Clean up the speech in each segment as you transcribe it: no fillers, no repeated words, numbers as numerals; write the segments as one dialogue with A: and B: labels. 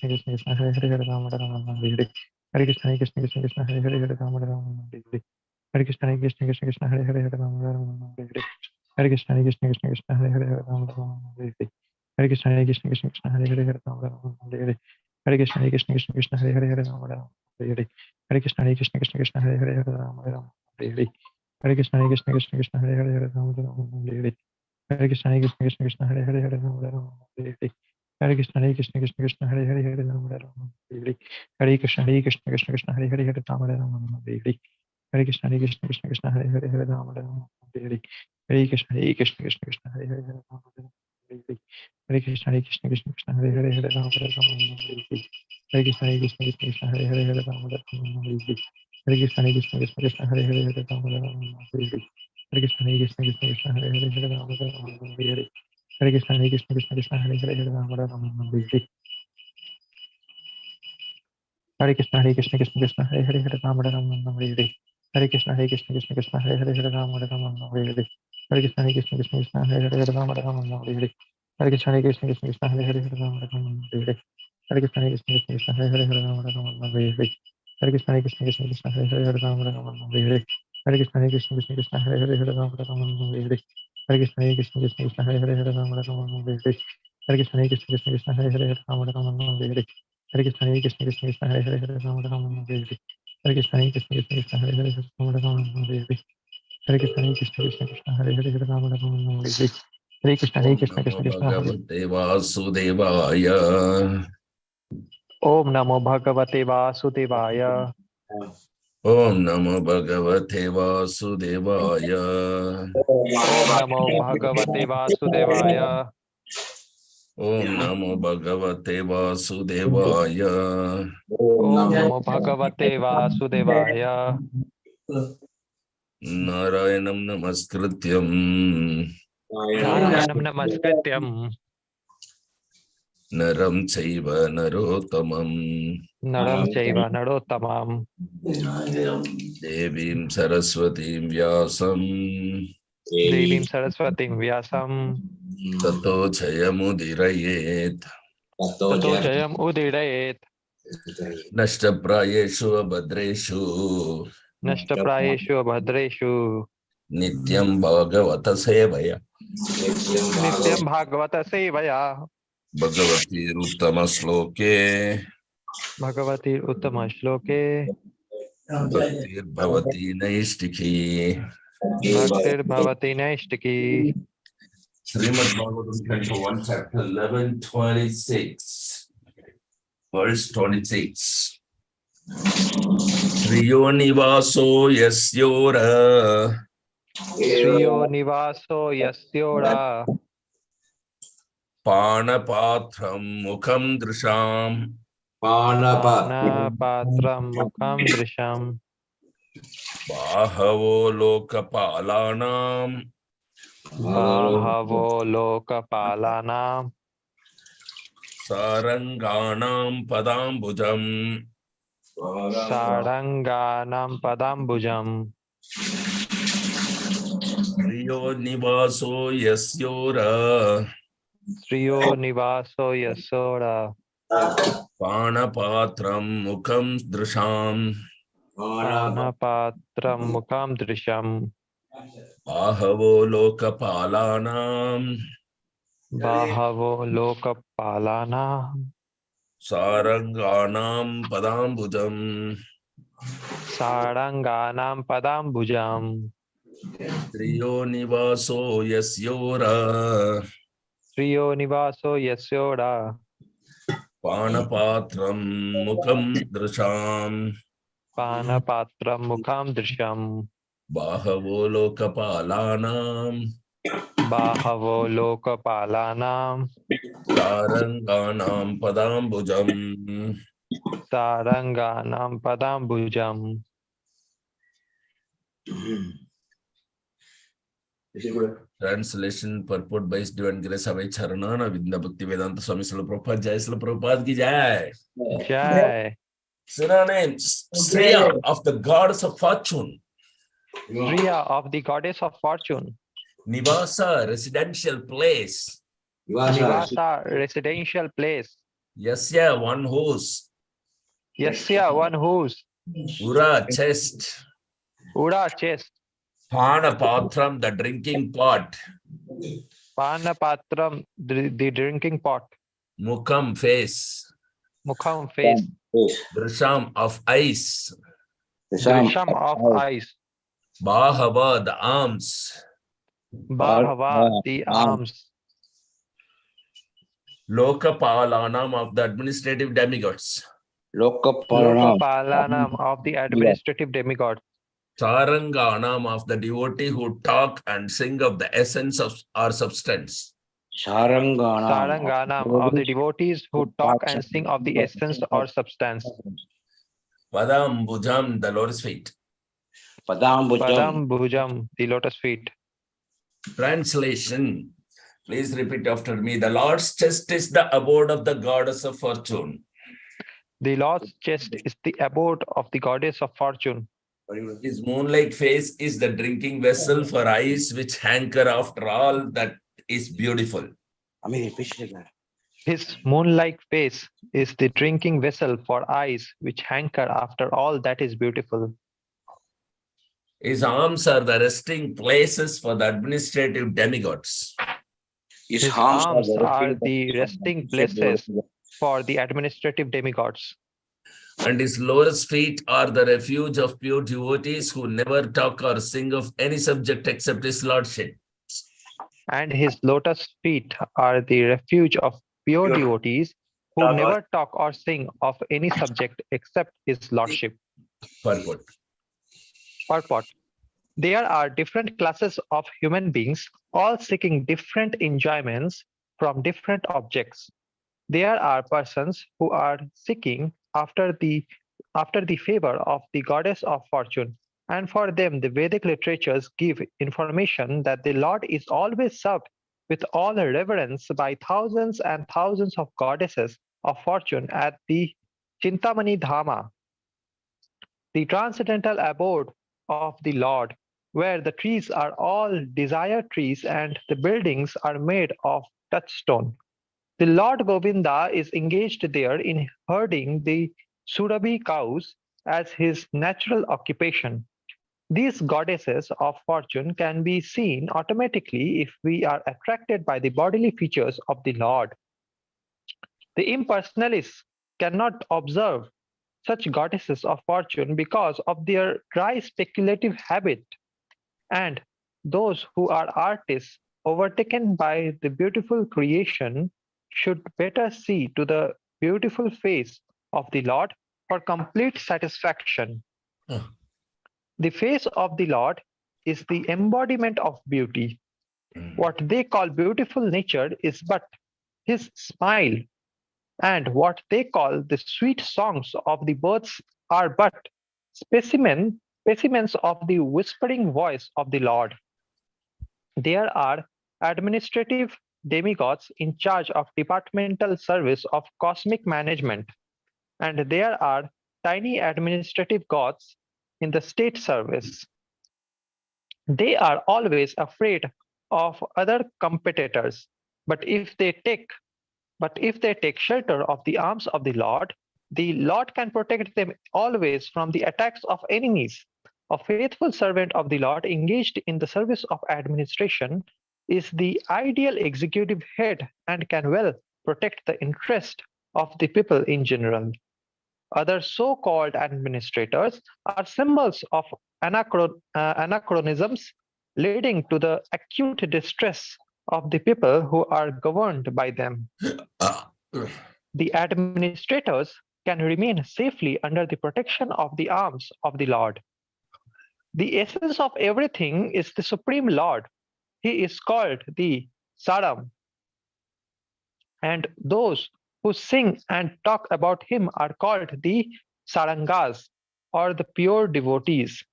A: Krishna Krishna Krishna Hare Hare Hare Rama Rama Rama Hare Hare Hare Krishna Krishna Krishna Krishna Hare Hare Hare Rama Rama Rama Hare Hare Hare Krishna Krishna Krishna Krishna Hare Hare Hare Rama Rama Rama Hare Hare Hare Krishna Krishna Krishna Krishna Hare Hare Hare Rama Rama Rama Hare Hare Hare Krishna Krishna Krishna Krishna Hare Hare Hare Rama Rama Rama Hare Hare Hare Krishna Krishna Krishna Krishna Hare Hare Hare Rama Rama Hare Hare Hare Krishna Krishna Krishna Krishna Hare Hare Hare Rama Rama Hare Hare Hare Krishna Krishna Krishna Krishna Hare Hare Hare Rama Rama Hare Hare Hare Krishna Krishna Krishna Krishna Hare Hare Hare Rama Rama Hare Hare Hare Krishna Krishna Krishna Krishna Hare Hare Hare Rama Rama Hare Hare Hare Krishna Krishna Krishna Krishna Hare Hare Hare Rama Rama Hare Hare Hare Krishna Krishna Krishna Krishna Hare Hare Hare Rama Rama Hare Hare Hare Krishna Krishna Krishna Krishna Hare Hare Hare Rama Rama Hare Hare Hare Krishna Krishna Krishna Krishna Hare Hare Hare Rama Rama Hare Hare Hare Krishna Krishna Krishna Krishna Hare Hare Hare Rama Rama Hare Hare Hare Krishna Krishna Krishna Krishna Hare Hare Hare Rama Rama Hare Hare Hare Krishna Krishna Krishna Krishna Hare Hare Hare Rama Rama Hare Hare Hare Krishna Krishna Krishna Krishna Hare Hare Hare Rama Rama Hare Hare Hare Krishna Krishna Krishna Hare Hare Hare Rama Rama Hare Hare Hare Krishna Krishna Krishna Krishna Hare Hare Hare Rama Rama Hare Hare Hare Krishna Krishna Krishna Krishna Hare Hare Hare Rama Rama Hare Hare Hare Krishna Krishna Krishna Krishna Hare Hare Hare Rama Rama Hare Hare Hare Krishna Krishna Krishna Krishna Hare Hare Hare Rama Rama Hare Hare Hare Krishna Krishna Krishna Krishna Hare Hare Hare Rama Rama Hare Hare Hare Krishna Krishna Krishna Krishna Hare Hare Hare Rama Rama Hare Hare Hare Krishna Krishna Krishna Krishna Hare Hare Hare Rama Rama Hare Hare Hare Krishna Krishna Krishna Krishna Hare Hare Hare Rama Rama Hare Hare Hare Krishna Krishna Krishna Krishna Hare Hare Hare Rama Rama Hare Hare Hare Krishna Krishna Krishna Krishna Hare Hare Hare Rama Rama Hare Hare Hare Krishna Krishna Krishna Krishna Hare Hare Hare Rama Rama Hare Hare Hare Krishna
B: Om
A: Krishna
B: Namo
A: Krishna Krishna Hare
B: Bhagavate Vasudevaya.
A: Om Namo Bhagavate Vasudevaya
B: Om Namo Bhagavate Vasudevaya.
A: Om Namo Bhagavate Vasudevaya
B: Om Namo Bhagavate Vasudevaya.
A: Om Namo Bhagavate Vasudevaya
B: Narayanam Namaskrityam
A: Narayanam Namaskrityam
B: Naram Chaiva Narottamam
A: Naram Chaiva Narottamam
B: Devim Saraswatim Vyasam
A: Devim Saraswatim Vyasam
B: Tato Chayamudirayet
A: Tato Jayam Udirayet
B: Nashtaprayeshu Abhadreshu
A: Nashtaprayeshu Bhadreshu
B: Nityam Bhagavata Sevaya
A: Nityam Bhagavata Sevaya
B: Bhagavati Uttama Shloke
A: Bhagavati Uttama Shloke
B: Bhaktir Bhavati Naistiki
A: Bhaktir Bhavati Naishtiki
B: Srimad Bhagavatam Canto 1 Chapter 11:26 Verse 26 Shriyo Nivaso Yasyora
A: Shriyo Nivaso Yasyora
B: Panapatram Mukham Drisham
A: Panapatram Mukham Drisham
B: Bahavo Lokapalanam
A: Bahavo Lokapalanam
B: Saranganam Padambujam
A: Saranganam Padambujam
B: Shriyo Nivaso Yasyora
A: Shriyo Nivaso Yasora
B: Panapatram Mukham Drisham
A: Panapatram Mukham Drisham
B: Bahavo Lokapalanam
A: Bahavo Lokapalanam
B: Saranganam Padambujam
A: Saranganam Padambujam
B: Shriyo Nivaso Yasyora
A: Shriyo Nivaso Yasora
B: Panapatram Mukham Drisham
A: Panapatram Mukham Drisham
B: Bahavo Lokapalanam
A: Bahavo Lokapalanam
B: Saranganam Padambujam.
A: Saranganam Padambujam.
B: Translation purport by His Divine Grace Abhay Charanana Vidya Bhakti Vedanta Swami Srila Prabhupada Jai Srila Prabhupada ki Jai.
A: Jai.
B: Synonyms: Shreya of the goddess of fortune,
A: Shreya of the goddess of fortune,
B: Nivasa residential place,
A: Nivasa residential place,
B: Yasya, one whose.
A: Yasya, one whose.
B: Ura, chest.
A: Ura, chest.
B: Pana patram, the drinking pot.
A: Pana patram, the drinking pot.
B: Mukham, face.
A: Mukham, face.
B: Drisham, of ice.
A: Drisham, of ice.
B: Bahava, the arms.
A: Bahava, the arms.
B: Lokapalanam, of the administrative demigods.
A: Lokapalanam, of the administrative demigods.
B: Charanganam, of the devotee who talk and sing of the essence of our substance.
A: Saranganam, of the devotees who talk and sing of the essence or substance.
B: Padam Bhujam, the lotus feet.
A: Padam Bhujam, the lotus feet.
B: Translation. Please repeat after me. The Lord's chest is the abode of the goddess of fortune.
A: The Lord's chest is the abode of the goddess of fortune.
B: His moon-like face is the drinking vessel for eyes which hanker after all that is beautiful.
A: His moon-like face is the drinking vessel for eyes which hanker after all that is beautiful.
B: His arms are the resting places for the administrative demigods.
A: His arms are the resting places for the administrative demigods.
B: And his lotus feet are the refuge of pure devotees who never talk or sing of any subject except his lordship.
A: And his lotus feet are the refuge of pure devotees who never talk or sing of any subject except his lordship.
B: Purport.
A: Purport. There are different classes of human beings, all seeking different enjoyments from different objects. There are persons who are seeking after the favor of the goddess of fortune, and for them the Vedic literatures give information that the Lord is always served with all reverence by thousands and thousands of goddesses of fortune at the Chintamani Dhama, the transcendental abode of the Lord, where the trees are all desire trees and the buildings are made of touchstone. The Lord Govinda is engaged there in herding the Surabhi cows as his natural occupation. These goddesses of fortune can be seen automatically if we are attracted by the bodily features of the Lord. The impersonalists cannot observe such goddesses of fortune because of their dry speculative habit, and those who are artists overtaken by the beautiful creation should better see to the beautiful face of the Lord for complete satisfaction. The face of the Lord is the embodiment of beauty. What they call beautiful nature is but his smile, and what they call the sweet songs of the birds are but specimens of the whispering voice of the Lord. There are administrative demigods in charge of departmental service of cosmic management, and there are tiny administrative gods in the state service. They are always afraid of other competitors, but if they take shelter of the arms of the Lord can protect them always from the attacks of enemies. A faithful servant of the Lord engaged in the service of administration is the ideal executive head and can well protect the interest of the people in general. Other so-called administrators are symbols of anachronisms leading to the acute distress of the people who are governed by them. The administrators can remain safely under the protection of the arms of the Lord. The essence of everything is the Supreme Lord. He is called the Saram, and those who sing and talk about him are called the Sarangas, or the pure devotees.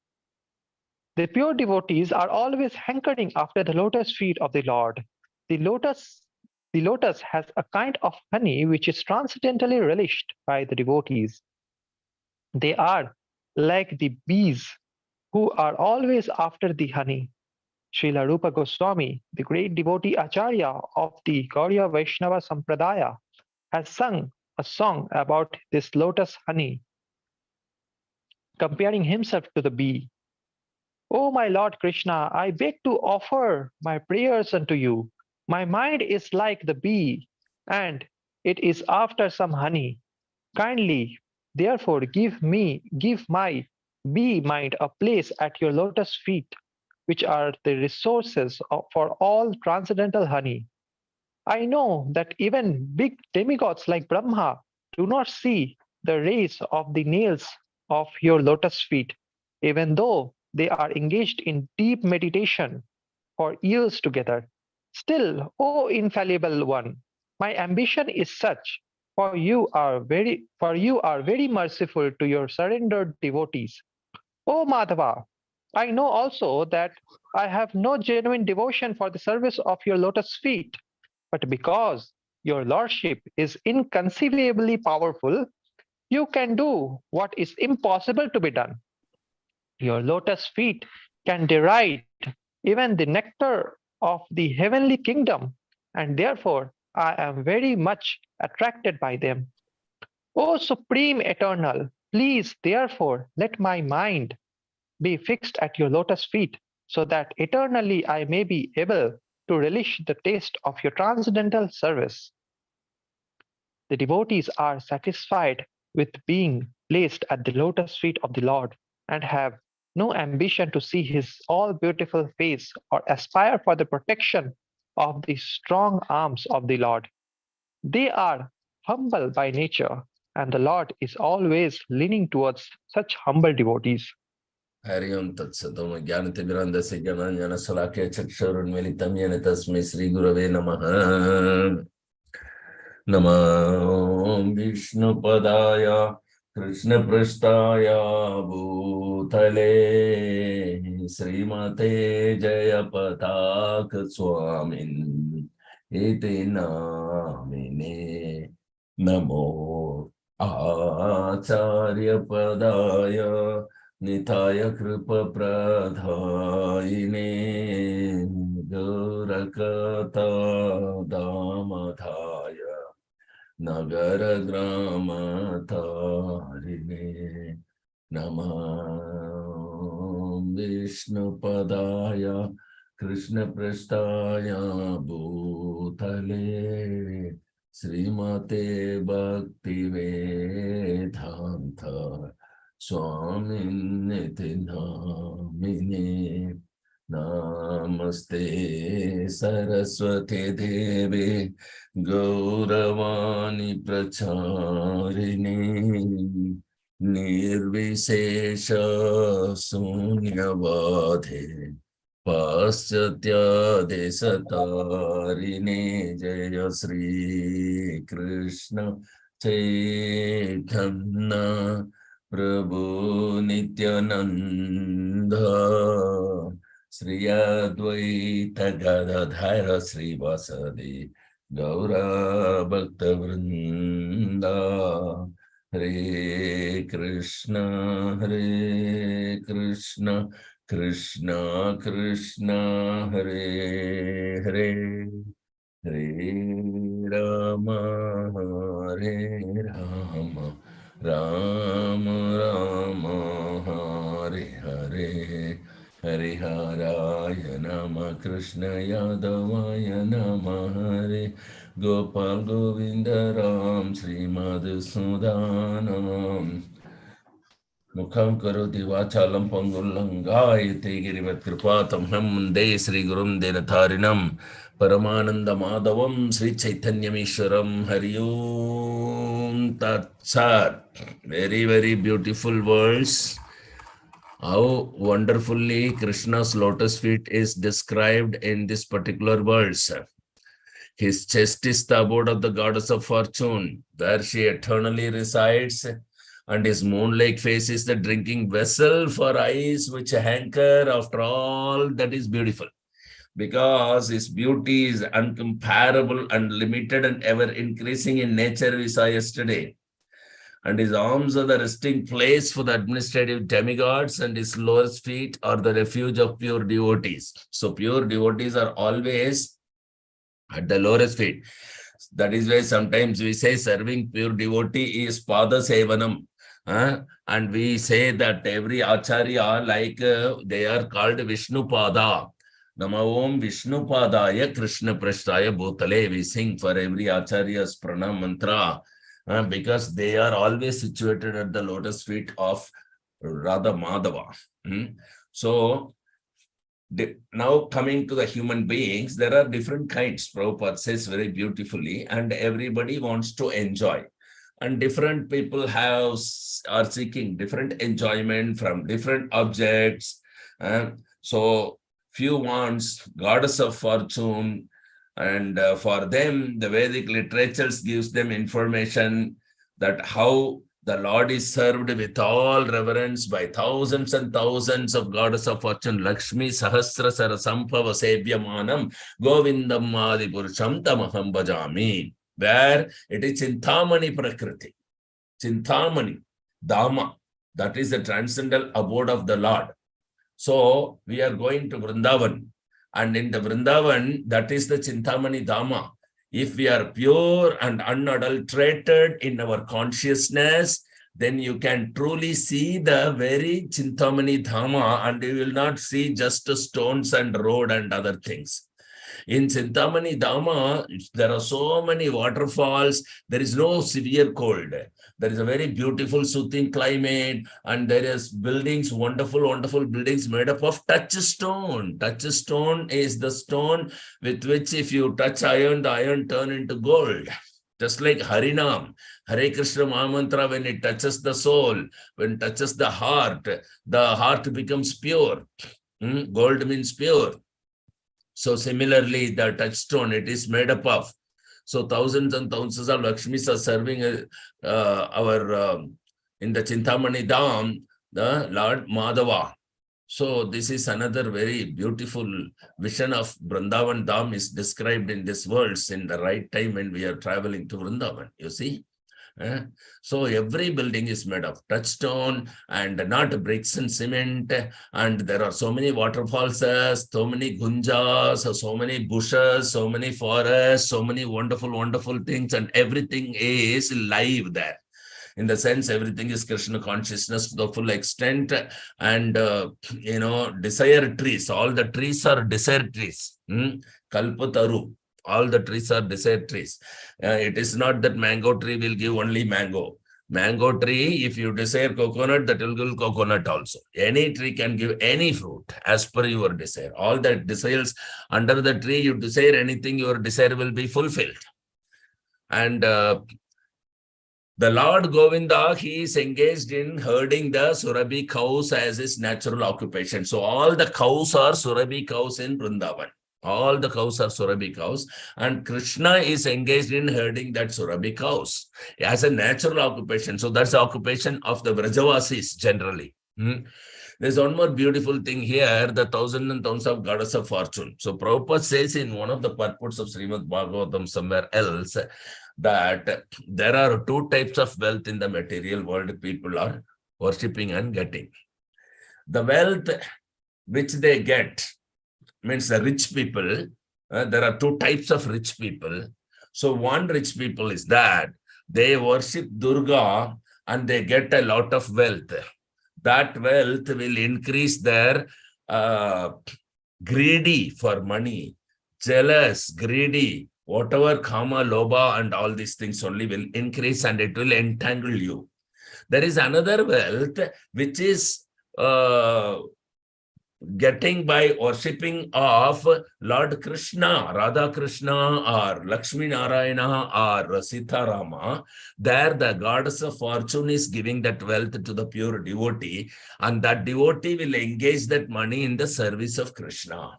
A: The pure devotees are always hankering after the lotus feet of the Lord. The lotus has a kind of honey which is transcendentally relished by the devotees. They are like the bees who are always after the honey. Srila Rupa Goswami, the great devotee Acharya of the Gauriya Vaishnava Sampradaya, has sung a song about this lotus honey, comparing himself to the bee. O my Lord Krishna, I beg to offer my prayers unto you. My mind is like the bee, and it is after some honey. Kindly, therefore, give my bee mind a place at your lotus feet, which are the resources for all transcendental honey. I know that even big demigods like Brahma do not see the rays of the nails of your lotus feet, even though they are engaged in deep meditation for years together. Still, O infallible one, my ambition is such, for you are very merciful to your surrendered devotees. O Madhava, I know also that I have no genuine devotion for the service of your lotus feet, but because your lordship is inconceivably powerful, you can do what is impossible to be done. Your lotus feet can deride even the nectar of the heavenly kingdom, and therefore I am very much attracted by them. O Supreme Eternal, please therefore let my mind be fixed at your lotus feet, so that eternally I may be able to relish the taste of your transcendental service. The devotees are satisfied with being placed at the lotus feet of the Lord and have no ambition to see his all beautiful face or aspire for the protection of the strong arms of the Lord. They are humble by nature, and the Lord is always leaning towards such humble devotees.
B: Hari ओम तत्सतोम ज्ञानतिमिरान्धस्य ज्ञानाञ्जनशलाकया चक्षुरुन्मीलितं येन तस्मै श्रीगुरवे नमः। नमो विष्णुपदाय कृष्णपृष्ठाय भूतले श्रीमते जयपताक स्वामिन् इति नामिने। नमो आचार्यपदाय निताय कृपप्रदायिने गौरकथा दामधाय नगरग्रामतारिणे। नमः विष्णुपदाय कृष्णपृष्ठाय भूतले श्रीमते भक्तिवेदान्त स्वामिन्निति नामिने। नमस्ते सरस्वती देवे गौरवाणी प्रचारिणे निर्विशेष शून्यवादे पाश्चात्यादेशतारिणे। जय श्री कृष्ण चैतन्य प्रभु नित्यानंद श्री अद्वैत गदाधर श्रीवासदि गौर भक्तवृंद। हरे कृष्ण कृष्ण कृष्ण हरे हरे हरे राम हरे राम राम राम हरे हरे। हरिहराय नमः कृष्ण यादवाय नमः। हरे गोपाल गोविंद राम श्रीमधुसूदनम् मुखं करोति वाचालं पंगुल्लंघायते गिरिवत्कृपातमहं वन्दे श्रीगुरुं देवतारिणं परमानन्दमाधवं श्रीचैतन्यमीश्वरं। हरि ओम तत्सत्। Very, very beautiful words. How wonderfully Krishna's lotus feet is described in this particular verse. His chest is the abode of the goddess of fortune, where she eternally resides, and his moon-like face is the drinking vessel for eyes which hanker after all that is beautiful. Because his beauty is uncomparable, unlimited, and ever increasing in nature, we saw yesterday. And his arms are the resting place for the administrative demigods, and his lotus feet are the refuge of pure devotees. So pure devotees are always at the lotus feet. That is why sometimes we say serving pure devotee is pada sevanam. And we say that every acharya, like they are called Vishnu Pada. Nama Om Vishnu Padaya Krishna Prasthaya Bhutale. We sing for every acharya's pranam mantra because they are always situated at the lotus feet of Radha Madhava. So, now coming to the human beings, there are different kinds. Prabhupada says very beautifully, and everybody wants to enjoy. And different people are seeking different enjoyment from different objects. So few wants goddess of fortune, and for them, the Vedic literatures gives them information that how the Lord is served with all reverence by thousands and thousands of goddess of fortune. Lakshmi Sahasrasara Sampava Sevyamanam Govindam Adi Purusham Tamaham Bhajami. Where it is Chintamani Prakriti, Chintamani, Dhamma, that is the transcendental abode of the Lord. So we are going to Vrindavan, and in the Vrindavan, that is the Chintamani Dhamma. If we are pure and unadulterated in our consciousness, then you can truly see the very Chintamani Dhamma, and you will not see just stones and road and other things. In Chintamani Dhamma, there are so many waterfalls. There is no severe cold. There is a very beautiful, soothing climate, and there is buildings, wonderful, wonderful buildings made up of touchstone. Touchstone is the stone with which if you touch iron, the iron turn into gold. Just like Harinam, Hare Krishna Mahamantra, when it touches the soul, when it touches the heart becomes pure. Gold means pure. So similarly, the touchstone, it is made up of. So thousands and thousands of Lakshmis are serving in the Chintamani Dham, the Lord Madhava. So this is another very beautiful vision of Vrindavan Dham is described in this verse in the right time when we are traveling to Vrindavan, you see. So every building is made of touchstone and not bricks and cement, and there are so many waterfalls, so many gunjas, so many bushes, so many forests, so many wonderful, wonderful things, and everything is live there. In the sense, everything is Krishna consciousness to the full extent, and desire trees. All the trees are desire trees. Kalpataru. All the trees are desire trees. It is not that mango tree will give only mango. Mango tree, if you desire coconut, that will give coconut also. Any tree can give any fruit as per your desire. All that desires under the tree, you desire anything, your desire will be fulfilled. And the Lord Govinda, he is engaged in herding the Surabhi cows as his natural occupation. So all the cows are Surabhi cows in Vrindavan. All the cows are Surabhi cows, and Krishna is engaged in herding that Surabhi cows as a natural occupation. So that's the occupation of the Vrajavasis generally. There's one more beautiful thing here, the thousands and thousands of goddess of fortune. So Prabhupada says in one of the purports of Srimad Bhagavatam somewhere else that there are two types of wealth in the material world people are worshipping and getting. The wealth which they get means the rich people. There are two types of rich people. So one rich people is that they worship Durga and they get a lot of wealth. That wealth will increase their greedy for money, jealous, greedy, whatever kama, lobha and all these things only will increase, and it will entangle you. There is another wealth which is getting by worshipping of Lord Krishna, Radha Krishna or Lakshmi Narayana or Sita Rama. There the goddess of fortune is giving that wealth to the pure devotee, and that devotee will engage that money in the service of Krishna.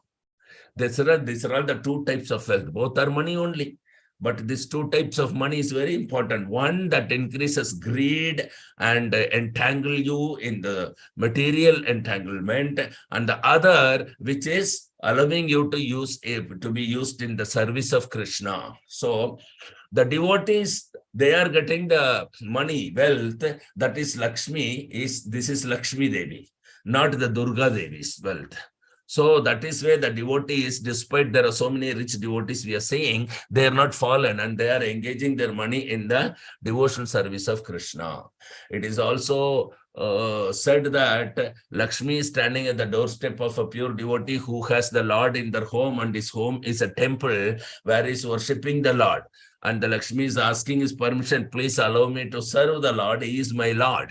B: These are the two types of wealth. Both are money only. But these two types of money is very important. One that increases greed and entangle you in the material entanglement, and the other which is allowing you to be used in the service of Krishna. So the devotees, they are getting the money, wealth, that is Lakshmi, this is Lakshmi Devi, not the Durga Devi's wealth. So that is where the devotees, despite there are so many rich devotees we are seeing, they are not fallen and they are engaging their money in the devotional service of Krishna. It is also said that Lakshmi is standing at the doorstep of a pure devotee who has the Lord in their home, and his home is a temple where he is worshipping the Lord. And the Lakshmi is asking his permission, please allow me to serve the Lord. He is my Lord.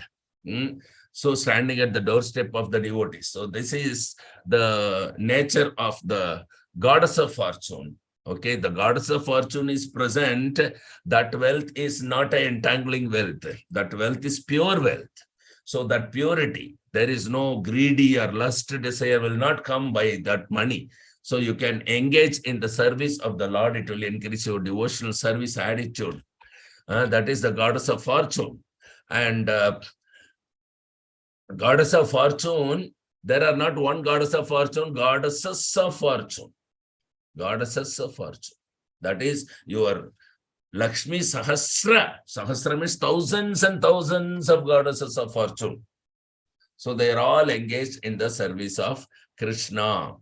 B: So standing at the doorstep of the devotees. So this is the nature of the goddess of fortune. Okay, the goddess of fortune is present. That wealth is not an entangling wealth. That wealth is pure wealth. So that purity, there is no greedy or lust desire will not come by that money. So you can engage in the service of the Lord. It will increase your devotional service attitude. That is the goddess of fortune. And goddess of fortune, there are not one goddess of fortune, goddesses of fortune. Goddesses of fortune. That is your Lakshmi Sahasra. Sahasra means thousands and thousands of goddesses of fortune. So they are all engaged in the service of Krishna.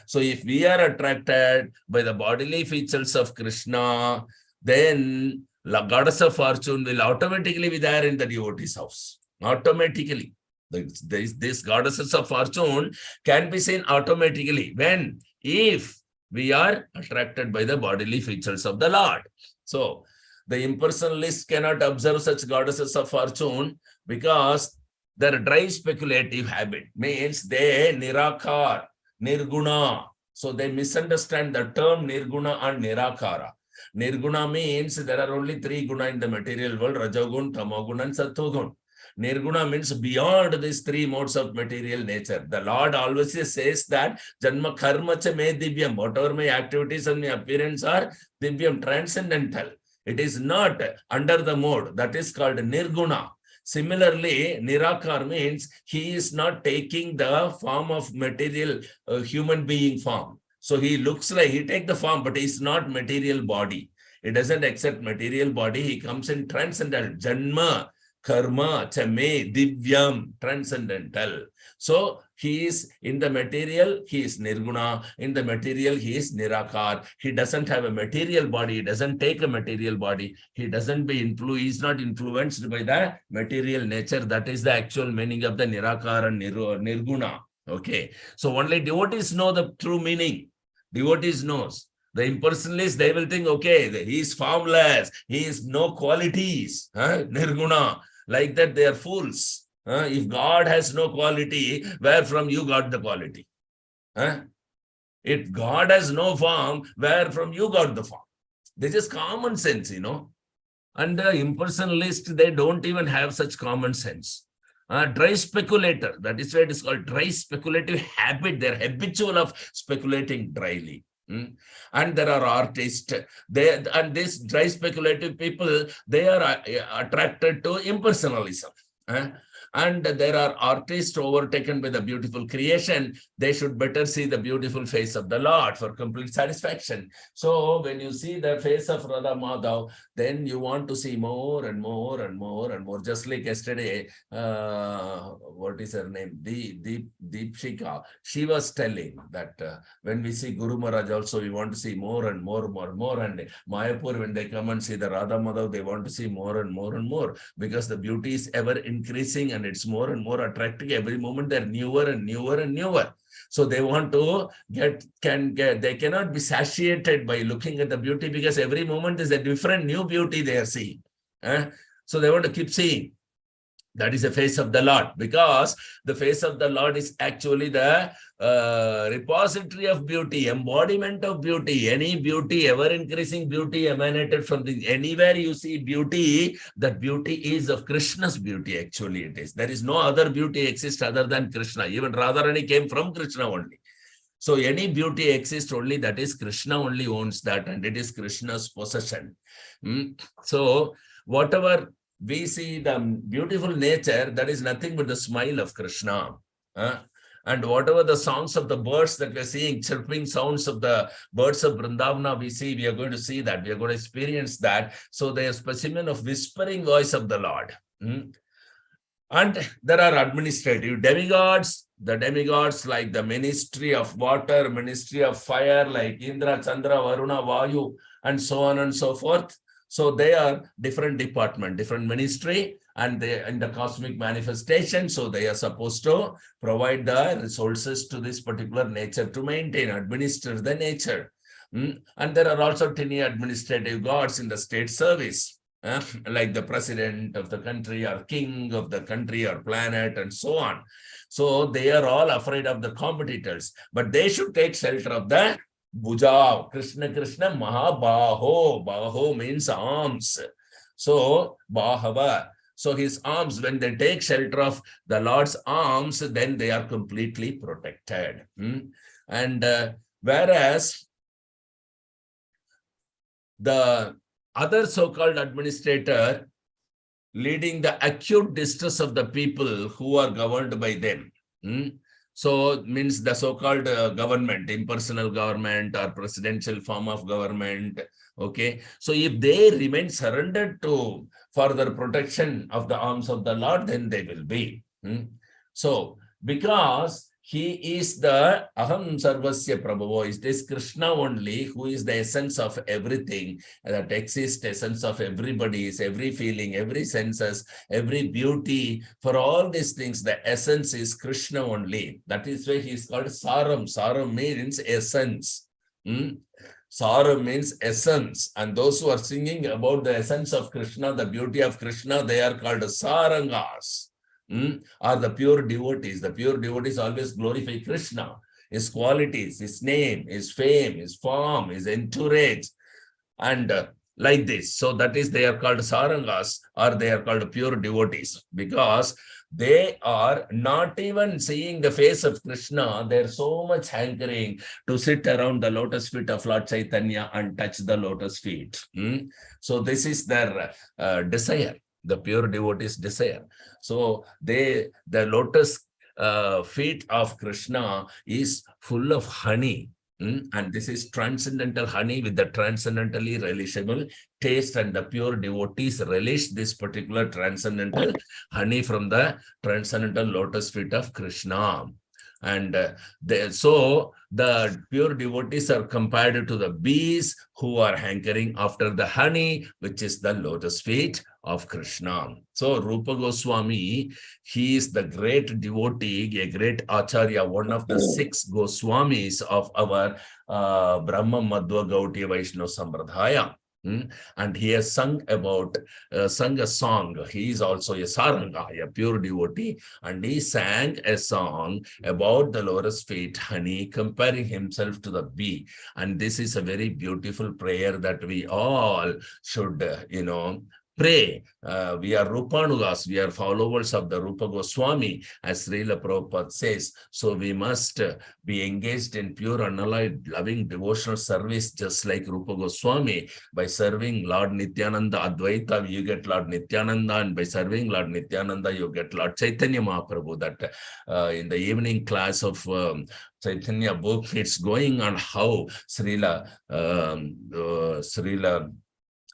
B: So if we are attracted by the bodily features of Krishna, then the goddess of fortune will automatically be there in the devotee's house. Automatically. These goddesses of fortune can be seen automatically. When? If we are attracted by the bodily features of the Lord. So the impersonalist cannot observe such goddesses of fortune because their dry speculative habit means they nirakar, nirguna. So they misunderstand the term nirguna and nirakara. Nirguna means there are only three guna in the material world, rajogun, tamogun, and sattvagun. Nirguna means beyond these three modes of material nature. The Lord always says that Janma karma cha me divyam. Whatever my activities and my appearance are, divyam, transcendental. It is not under the mode. That is called nirguna. Similarly, nirakar means he is not taking the form of material human being form. So he looks like he take the form, but he is not material body. He doesn't accept material body. He comes in transcendental. Janma karma, chame, divyam, transcendental. So he is in the material, he is nirguna. In the material, he is nirakar. He doesn't have a material body. He doesn't take a material body. He doesn't be influenced. He is not influenced by the material nature. That is the actual meaning of the nirakar and nirguna. Okay. So only devotees know the true meaning. Devotees knows. The impersonalists, they will think, okay, he is formless. He is no qualities. Nirguna. Like that, they are fools. If God has no quality, where from you got the quality? If God has no form, where from you got the form? This is common sense, you know. And the impersonalists, they don't even have such common sense. Dry speculator, that is why it is called dry speculative habit. They're habitual of speculating dryly. And there are artists, and these dry speculative people, they are attracted to impersonalism. And there are artists overtaken by the beautiful creation. They should better see the beautiful face of the Lord for complete satisfaction. So when you see the face of Radha Madhav, then you want to see more and more and more and more. Just like yesterday, what is her name? Deepshika. She was telling that when we see Guru Maharaj also, we want to see more and more, more. And Mayapur, when they come and see the Radha Madhav, they want to see more and more and more, because the beauty is ever increasing and it's more and more attractive. Every moment they're newer and newer and newer. So they want to they cannot be satiated by looking at the beauty, because every moment is a different new beauty they are seeing. So they want to keep seeing. That is the face of the Lord, because the face of the Lord is actually the repository of beauty, embodiment of beauty. Any beauty, ever increasing beauty emanated from anywhere you see beauty, that beauty is of Krishna's beauty. Actually, it is. There is no other beauty exists other than Krishna. Even Radharani came from Krishna only. So any beauty exists only, that is Krishna only owns that, and it is Krishna's possession. So whatever we see the beautiful nature, that is nothing but the smile of Krishna. And whatever the songs of the birds that we're seeing, chirping sounds of the birds of Vrindavana, we are going to see that, we are going to experience that. So they are a specimen of whispering voice of the Lord. And there are administrative demigods, the demigods like the ministry of water, ministry of fire, like Indra, Chandra, Varuna, Vayu, and so on and so forth. So they are different department, different ministry, and they in the cosmic manifestation. So they are supposed to provide the resources to this particular nature to maintain, administer the nature. And there are also tiny administrative gods in the state service. Like the president of the country or king of the country or planet and so on. So they are all afraid of the competitors, but they should take shelter of the Bhuja. Krishna Krishna Mahabaho. Baho means arms. So Bahava. So his arms, when they take shelter of the Lord's arms, then they are completely protected. And whereas the other so-called administrator leading the acute distress of the people who are governed by them. So means the so-called government, impersonal government or presidential form of government. Okay. So if they remain surrendered to further protection of the arms of the Lord, then they will be. So because he is the Aham Sarvasya Prabhavo, it is Krishna only who is the essence of everything that exists, essence of everybody's, every feeling, every senses, every beauty. For all these things, the essence is Krishna only. That is why he is called Saram. Saram means essence. Saram means essence. And those who are singing about the essence of Krishna, the beauty of Krishna, they are called Sarangas. Are the pure devotees. The pure devotees always glorify Krishna, his qualities, his name, his fame, his form, his entourage, and like this. So that is, they are called Sarangas, or they are called pure devotees, because they are not even seeing the face of Krishna. They're so much hankering to sit around the lotus feet of Lord Chaitanya and touch the lotus feet. So this is their desire, the pure devotees' desire. So the lotus feet of Krishna is full of honey. And this is transcendental honey with the transcendentally relishable taste, and the pure devotees relish this particular transcendental honey from the transcendental lotus feet of Krishna. And so the pure devotees are compared to the bees who are hankering after the honey, which is the lotus feet of Krishna. So Rupa Goswami, he is the great devotee, a great acharya, one of the 6 Goswamis of our Brahma Madhva Gaudiya Vaishnava Sampradaya. And he has sung a song. He is also a saranga, a pure devotee, and he sang a song about the lotus feet honey, comparing himself to the bee. And this is a very beautiful prayer that we all should, pray. We are Rupanugas, we are followers of the Rupa Goswami, as Srila Prabhupada says. So we must be engaged in pure, unalloyed, loving, devotional service, just like Rupa Goswami. By serving Lord Nityananda Advaita, you get Lord Nityananda, and by serving Lord Nityananda, you get Lord Chaitanya Mahaprabhu. That in the evening class of Chaitanya book, it's going on how Srila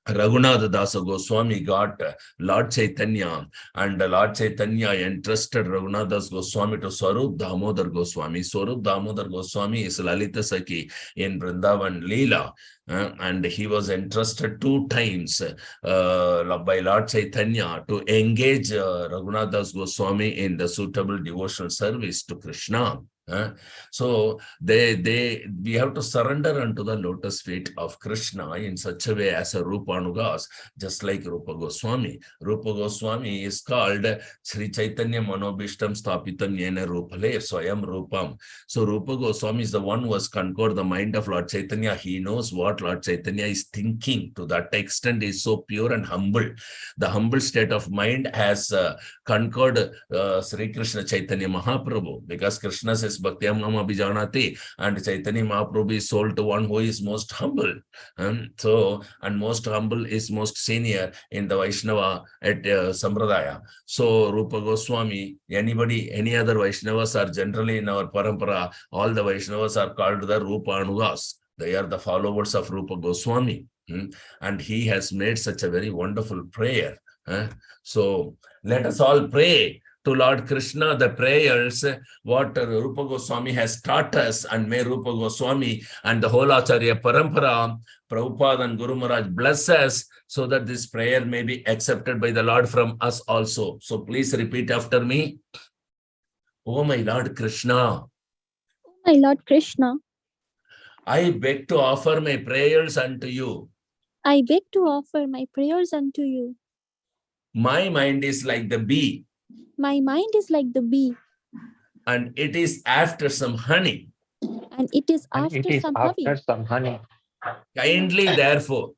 B: Raghunatha Dasa Goswami got Lord Chaitanya, and Lord Chaitanya entrusted Raghunatha Das Goswami to Swarup Damodar Goswami. Swarup Damodar Goswami is Lalita Saki in Vrindavan Leela. And he was entrusted 2 times by Lord Chaitanya to engage Raghunatha Das Goswami in the suitable devotional service to Krishna. So we have to surrender unto the lotus feet of Krishna in such a way as a Rupanugas, just like Rupa Goswami. Rupa Goswami is called Sri Chaitanya Manobishtam Stapitam Yena Rupale Swayam Rupam. So Rupa Goswami is the one who has conquered the mind of Lord Chaitanya. He knows what Lord Chaitanya is thinking. To that extent, he is so pure and humble. The humble state of mind has conquered Sri Krishna Chaitanya Mahaprabhu, because Krishna says Bhaktyam Nama Bijanati, and Chaitanya Mahaprabhu is sold to one who is most humble. And most humble is most senior in the Vaishnava at Sampradaya. So Rupa Goswami, any other Vaishnavas are generally in our parampara, all the Vaishnavas are called the Rupanugas. They are the followers of Rupa Goswami. And he has made such a very wonderful prayer. So let us all pray to Lord Krishna the prayers what Rupa Goswami has taught us, and may Rupa Goswami and the whole Acharya Parampara, Prabhupada and Guru Maharaj bless us so that this prayer may be accepted by the Lord from us also. So please repeat after me. Oh my Lord Krishna,
C: My Lord Krishna,
B: I beg to offer my prayers unto you.
C: I beg to offer my prayers unto you.
B: My mind is like the bee,
C: My mind is like the bee,
B: and it is after some honey.
C: and it is
A: And
C: after
A: it is
C: some
A: after
C: honey.
A: some honey.
B: Kindly, therefore,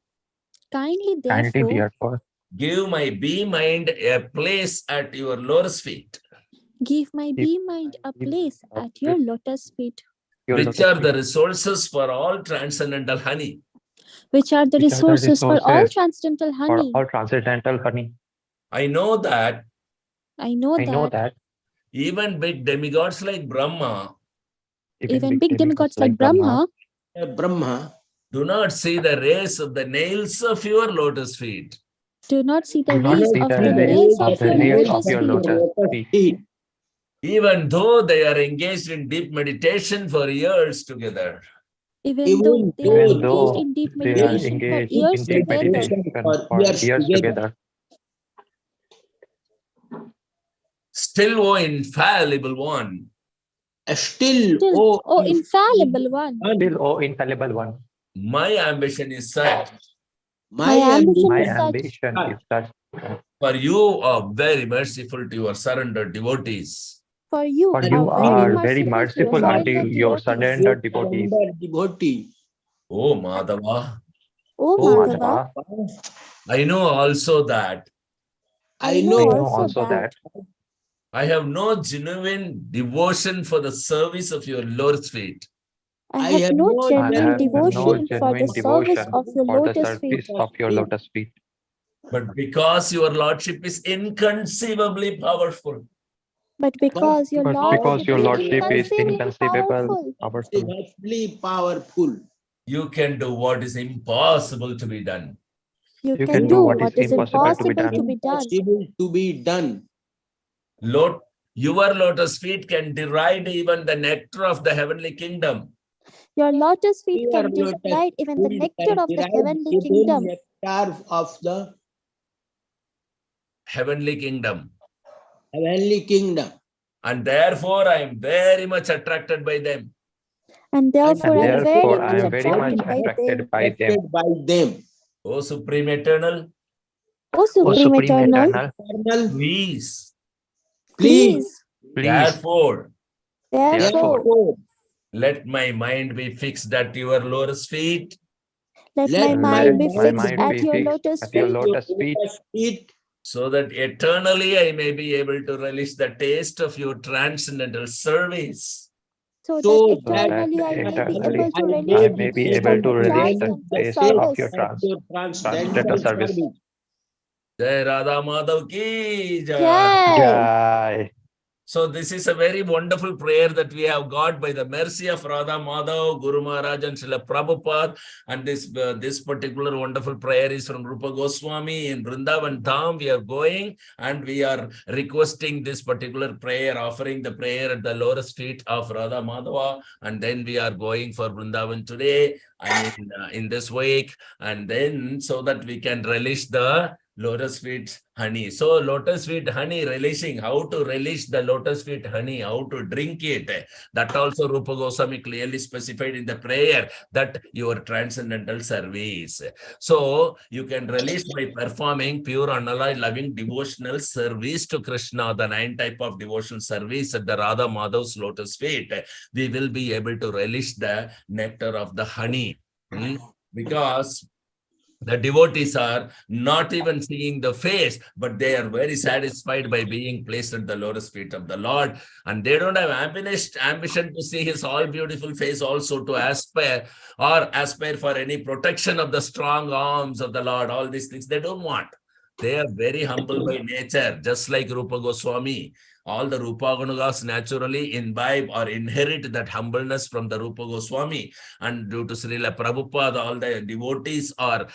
C: Kindly,
A: Kindly,
C: therefore,
A: therefore,
B: give my bee mind a place at your lotus feet,
C: give my bee mind a place at your lotus feet,
A: your
B: which
A: lotus
B: are
A: feet,
B: the resources for all transcendental honey.
C: which are the
A: which are the
C: resources for all
A: resources
C: transcendental
A: for
C: honey.
A: all transcendental honey.
B: I know that
C: I know
A: I know
C: that
A: that
B: even big demigods like Brahma
C: even big demigods like Brahma
D: Brahma
B: do not see the rays of the nails of your lotus feet.
C: do not see the
A: do not
C: rays
A: see
C: of
A: the
C: the
A: rays
C: nails
A: of
C: of
A: the
C: your
A: rays of
C: lotus
A: your
C: feet.
A: lotus feet.
D: feet.
B: Even though they are engaged in deep meditation for years together.
C: Even though they are
A: Even
C: engaged
A: though
C: in deep
A: they are
C: meditation for
A: engaged
C: years
A: in deep
C: together,
A: meditation for years together,
B: Still, O infallible one,
D: Still,
C: still, oh infallible one,
A: still, O infallible one,
B: my ambition is such.
C: my ambition
A: my
C: is such.
A: ambition is such.
B: For you are very merciful to your surrendered devotees.
C: For you
A: For
C: are
A: you
C: very
A: are very
C: merciful to your
A: merciful unto
C: surrendered
A: your
C: devotees.
A: surrendered devotees.
D: devotee.
B: Oh Madhava,
C: Oh
D: Oh,
C: Madhava,
B: I know also that
C: I
D: I
C: know
D: know
A: I know
C: also
A: also
C: that
B: I have no genuine devotion for the service of your Lord's feet.
C: I have no
A: I
C: genuine
A: have no
C: devotion for the
A: genuine
C: service
A: devotion
C: of your
A: for the
C: lotus feet.
A: service of your lotus feet.
B: But because your Lordship is inconceivably powerful,
C: But because your
A: But
C: Lordship
A: because your
C: is
A: Lordship is
C: inconceivably
A: inconceivable,
C: powerful,
A: powerful,
D: powerful.
B: you can do what is impossible to be done.
C: you
A: you
C: can
A: can
C: do
A: do what
C: what
A: is
C: is
A: impossible to be
C: impossible to
A: done.
C: be done.
D: Impossible to be done.
B: Your lotus feet can deride even the nectar of the heavenly kingdom.
C: Your lotus feet
D: Your
C: can
D: lotus
C: delight even the
D: feet
C: nectar
D: can
C: of the
D: derive
C: heavenly
D: even
C: kingdom.
D: nectar of the
B: Heavenly kingdom.
D: heavenly kingdom.
B: And therefore, I am very much attracted by them.
C: And therefore, I am very
A: Therefore,
C: much
A: I am very much
C: attracted by them.
A: attracted by them.
D: Attracted by them.
B: O Supreme Eternal,
C: O
A: O
C: Supreme
A: Supreme
C: Eternal,
A: Eternal,
D: Eternal,
B: please.
C: please,
A: please,
B: Therefore,
C: therefore,
B: let my mind be fixed at your lotus feet,
C: let
D: let
C: my
A: let
C: mind be
A: my
C: fixed
A: mind
C: at
A: be
C: your
A: fixed
C: lotus
A: at your
C: feet,
A: lotus feet,
D: feet,
B: so that eternally I may be able to relish the taste of your transcendental service.
C: so
D: so
C: that
D: that
C: eternally I may be
A: eternally
C: able to
D: I
C: relish
D: may
A: I
C: the
A: may be
C: taste
A: able
C: of
A: to
C: your
A: relish the
C: transcendental
A: taste of
C: service.
A: your
D: transcendental
A: transcendental service.
D: service.
B: Jai Radha Madhav ki jai.
C: Jai.
A: Jai.
B: So this is a very wonderful prayer that we have got by the mercy of Radha Madhav, Guru Maharaj and Srila Prabhupada. And this particular wonderful prayer is from Rupa Goswami in Vrindavan Dham. We are going and we are requesting this particular prayer, offering the prayer at the lotus feet of Radha Madhava. And then we are going for Vrindavan today, I mean in this week. And then so that we can relish the lotus feet honey. So lotus feet honey relishing, how to relish the lotus feet honey, how to drink it. That also Rupa Goswami clearly specified in the prayer, that your transcendental service. So you can relish by performing pure unalloyed loving devotional service to Krishna, the 9 type of devotional service at the Radha Madhav's lotus feet. We will be able to relish the nectar of the honey. Because the devotees are not even seeing the face, but they are very satisfied by being placed at the lotus feet of the Lord. And they don't have ambition to see his all beautiful face also, to aspire for any protection of the strong arms of the Lord. All these things they don't want. They are very humble by nature, just like Rupa Goswami. All the Rupanugas naturally imbibe or inherit that humbleness from the Rupa Goswami. And due to Srila Prabhupada, all the devotees are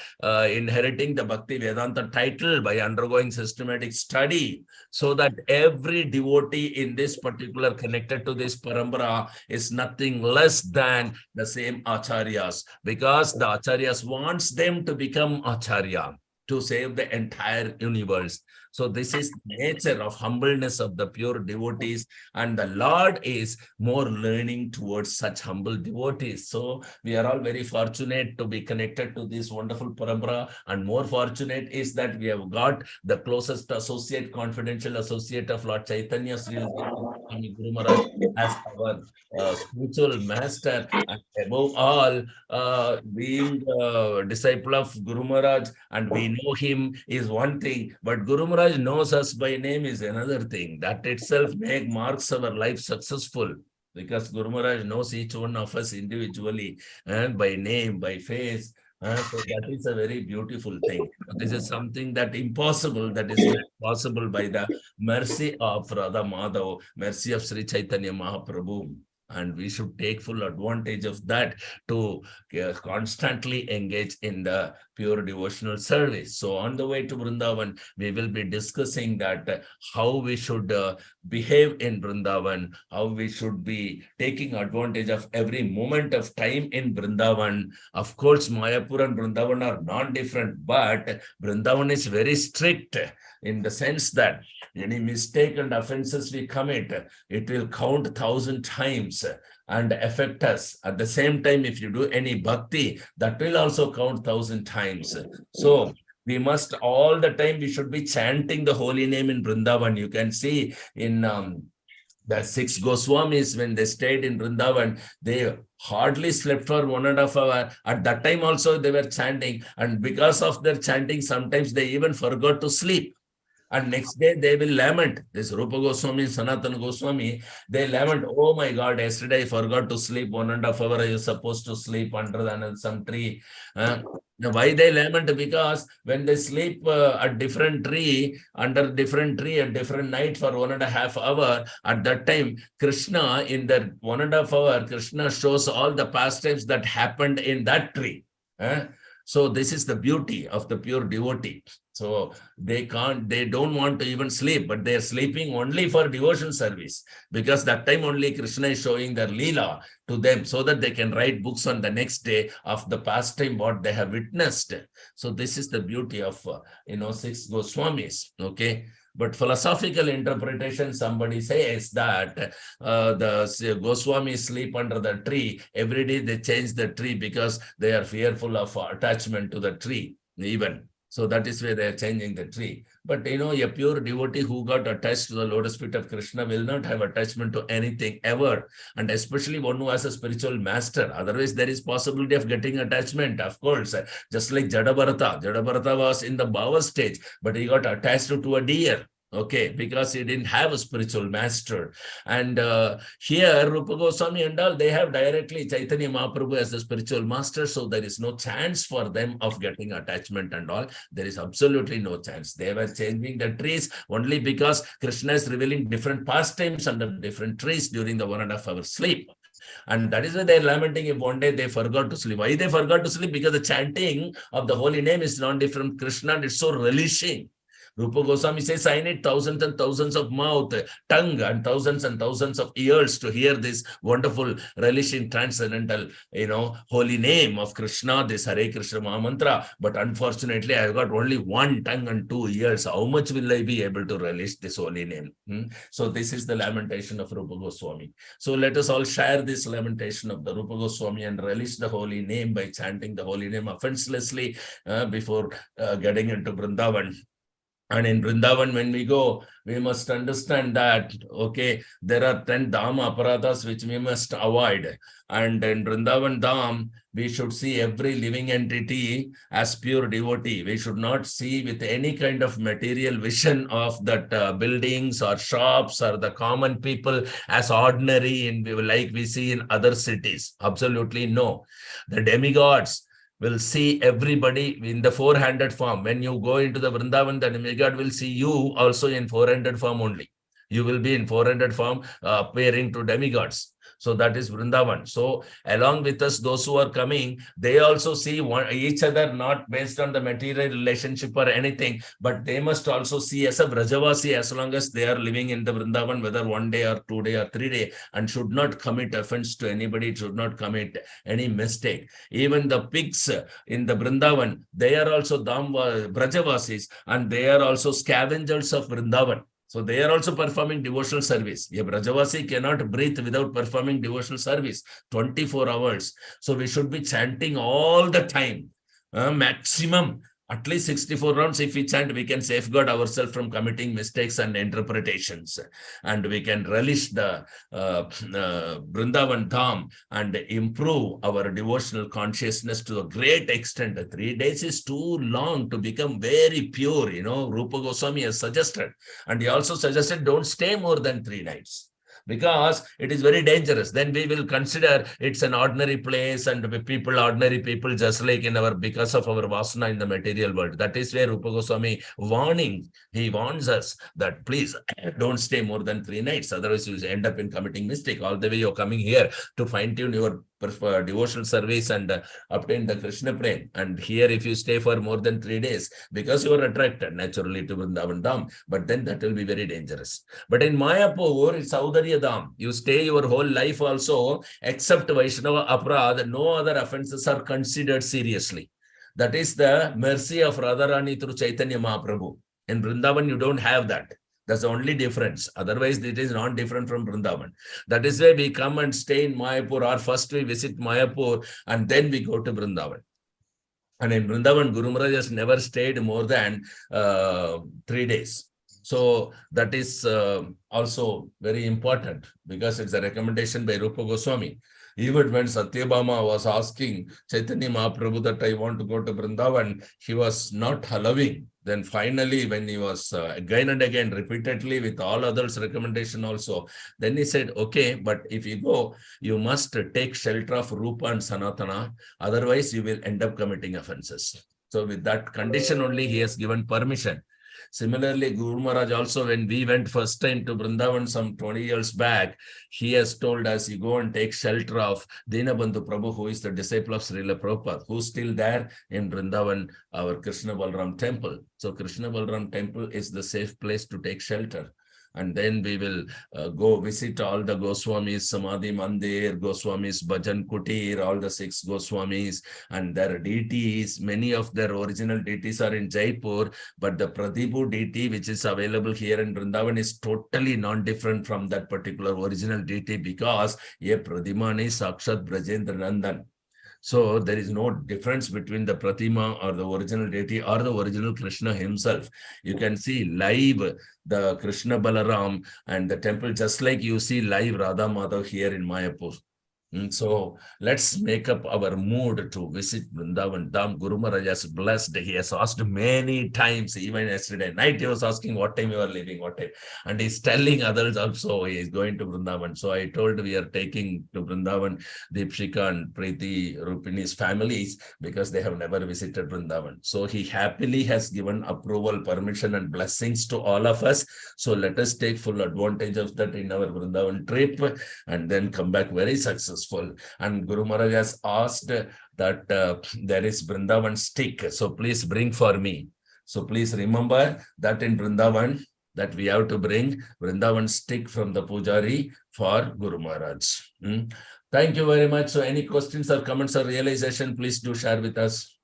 B: inheriting the Bhakti Vedanta title by undergoing systematic study, so that every devotee in this particular connected to this parampara is nothing less than the same acharyas, because the acharyas wants them to become acharya to save the entire universe. So this is the nature of humbleness of the pure devotees, and the Lord is more learning towards such humble devotees. So we are all very fortunate to be connected to this wonderful parampara, and more fortunate is that we have got the closest associate, confidential associate of Lord Chaitanya, Sri Swami Guru Maharaj, as our spiritual master, and above all, being a disciple of Guru Maharaj, and we know him is one thing, but Guru Maharaj knows us by name is another thing. That itself marks our life successful, because Guru Maharaj knows each one of us individually and by name, by face. So that is a very beautiful thing. This is something that impossible, that is made possible by the mercy of Radha Madhav, mercy of Sri Chaitanya Mahaprabhu. And we should take full advantage of that to constantly engage in the pure devotional service. So on the way to Vrindavan, we will be discussing that how we should behave in Vrindavan, how we should be taking advantage of every moment of time in Vrindavan. Of course, Mayapur and Vrindavan are non-different, but Vrindavan is very strict in the sense that any mistake and offenses we commit, it will count 1,000 times and affect us. At the same time, if you do any bhakti, that will also count 1,000 times. So we must all the time, we should be chanting the holy name in Vrindavan. You can see in the 6 Goswamis, when they stayed in Vrindavan, they hardly slept for 1.5 hours. At that time also, they were chanting. And because of their chanting, sometimes they even forgot to sleep. And next day they will lament. This Rupa Goswami, Sanatana Goswami, they lament, oh my God, yesterday I forgot to sleep 1.5 hours. I was supposed to sleep under some tree. Why they lament? Because when they sleep at different tree, under different tree at different night for 1.5 hours, at that time, Krishna, in that 1.5 hours, Krishna shows all the pastimes that happened in that tree. So this is the beauty of the pure devotee. So they don't want to even sleep, but they are sleeping only for devotion service, because that time only Krishna is showing their Leela to them, so that they can write books on the next day of the pastime what they have witnessed. So this is the beauty of 6 Goswamis. Okay. But philosophical interpretation, somebody says that the Goswamis sleep under the tree. Every day they change the tree because they are fearful of attachment to the tree even. So that is why they are changing the tree. But a pure devotee who got attached to the lotus feet of Krishna will not have attachment to anything ever. And especially one who has a spiritual master. Otherwise, there is possibility of getting attachment, of course. Just like Jadabharata. Jadabharata was in the Bhava stage, but he got attached to a deer. Okay, because he didn't have a spiritual master. And here, Rupa Goswami and all, they have directly Chaitanya Mahaprabhu as the spiritual master, so there is no chance for them of getting attachment and all. There is absolutely no chance. They were changing the trees only because Krishna is revealing different pastimes under different trees during the 1.5 hour sleep. And that is why they're lamenting if one day they forgot to sleep. Why they forgot to sleep? Because the chanting of the holy name is non-different from Krishna, and it's so relishing. Rupa Goswami says, I need thousands and thousands of mouth, tongue, and thousands of ears to hear this wonderful, relishing, transcendental, holy name of Krishna, this Hare Krishna Maha Mantra. But unfortunately, I've got only 1 tongue and 2 ears. How much will I be able to relish this holy name? So this is the lamentation of Rupa Goswami. So let us all share this lamentation of the Rupa Goswami and relish the holy name by chanting the holy name offenselessly before getting into Vrindavan. And in Vrindavan, when we go, we must understand that, okay, there are 10 Dham Aparadhas which we must avoid. And in Vrindavan Dham, we should see every living entity as pure devotee. We should not see with any kind of material vision of that buildings or shops or the common people as ordinary, like we see in other cities. Absolutely no. The demigods, will see everybody in the four-handed form. When you go into the Vrindavan, the demigod will see you also in four-handed form only. You will be in four-handed form appearing to demigods. So that is Vrindavan. So along with us, those who are coming, they also see each other not based on the material relationship or anything, but they must also see as a Brajavasi as long as they are living in the Vrindavan, whether 1 day or 2 day or 3 day, and should not commit offense to anybody, should not commit any mistake. Even the pigs in the Vrindavan, they are also Brajavasis, and they are also scavengers of Vrindavan. So they are also performing devotional service. A Brajavasi cannot breathe without performing devotional service 24 hours. So we should be chanting all the time, maximum. At least 64 rounds, if we chant, we can safeguard ourselves from committing mistakes and interpretations. And we can relish the Vrindavan Dham and improve our devotional consciousness to a great extent. 3 days is too long to become very pure. Rupa Goswami has suggested. And he also suggested don't stay more than 3 nights. Because it is very dangerous. Then we will consider it's an ordinary place and ordinary people, just like because of our vasana in the material world. That is where Rupa Goswami he warns us that please don't stay more than 3 nights. Otherwise you end up in committing mistake. All the way you're coming here to fine tune your devotional service and obtain the Krishna Prem. And here if you stay for more than 3 days, because you are attracted naturally to Vrindavan Dham, but then that will be very dangerous. But in Mayapur, it's Saudarya Dham. You stay your whole life also, except Vaishnava Aparad, no other offenses are considered seriously. That is the mercy of Radharani through Chaitanya Mahaprabhu. In Vrindavan, you don't have that. That's the only difference. Otherwise, it is not different from Vrindavan. That is why we come and stay in Mayapur, or first we visit Mayapur and then we go to Vrindavan. And in Vrindavan, Guru Maharaj has never stayed more than 3 days. So that is also very important because it's a recommendation by Rupa Goswami. Even when Satyabhama was asking Chaitanya Mahaprabhu that I want to go to Vrindavan, he was not allowing. Then finally, when he was again and again, repeatedly with all others' recommendation also, then he said, okay, but if you go, you must take shelter of Rupa and Sanatana. Otherwise, you will end up committing offenses. So with that condition only, he has given permission. Similarly, Guru Maharaj also, when we went first time to Vrindavan some 20 years back, he has told us, you go and take shelter of Dinabandhu Prabhu, who is the disciple of Srila Prabhupada, who's still there in Vrindavan, our Krishna Balram temple. So Krishna Balram temple is the safe place to take shelter. And then we will go visit all the Goswamis, Samadhi Mandir, Goswamis, Bhajan Kutir, all the 6 Goswamis and their deities. Many of their original deities are in Jaipur, but the Pradibhu deity, which is available here in Vrindavan, is totally non-different from that particular original deity because ye Pradimani Sakshat Brajendra Nandan. So there is no difference between the Pratima or the original deity or the original Krishna himself. You can see live the Krishna Balaram and the temple, just like you see live Radha Madhav here in Mayapur. So let's make up our mood to visit Vrindavan Dham. Guru Maharaj has blessed. He has asked many times, even yesterday night, he was asking what time you are leaving, what time. And he's telling others also he is going to Vrindavan. So I told we are taking to Vrindavan Deepshika and Preeti Rupini's families because they have never visited Vrindavan. So he happily has given approval, permission and blessings to all of us. So let us take full advantage of that in our Vrindavan trip and then come back very successful. And Guru Maharaj has asked that there is Vrindavan stick. So please bring for me. So please remember that in Vrindavan that we have to bring Vrindavan stick from the Pujari for Guru Maharaj. Thank you very much. So any questions or comments or realization, please do share with us.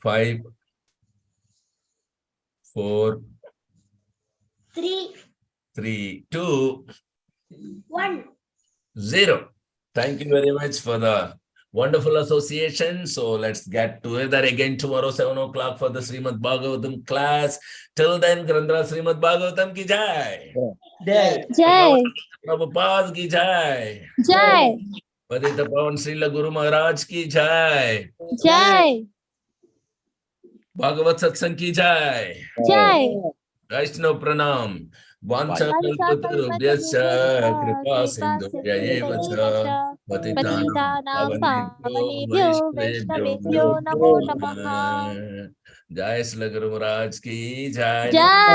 B: 5, 4, 3, 2,
E: 1.
B: 0. Thank you very much for the wonderful association. So let's get together again tomorrow 7 o'clock for the Srimad Bhagavatam class. Till then, Grandra Srimad Bhagavatam ki jai.
D: Jai.
C: Jai.
B: Prabhupada ki jai.
C: Jai.
B: Padita Pavan Srila Guru Maharaj ki jai.
C: Jai.
B: Bhagavat Satsang ki jai.
C: Jai.
B: Vaishnav Pranam. वाञ्छाकल्पतरुभ्यश्च कृपा सिन्धुभ्यैव च पतितानां पावनेभ्यो वैष्णवेभ्यो नमो नमः। जय श्री गुरु महाराज की जय।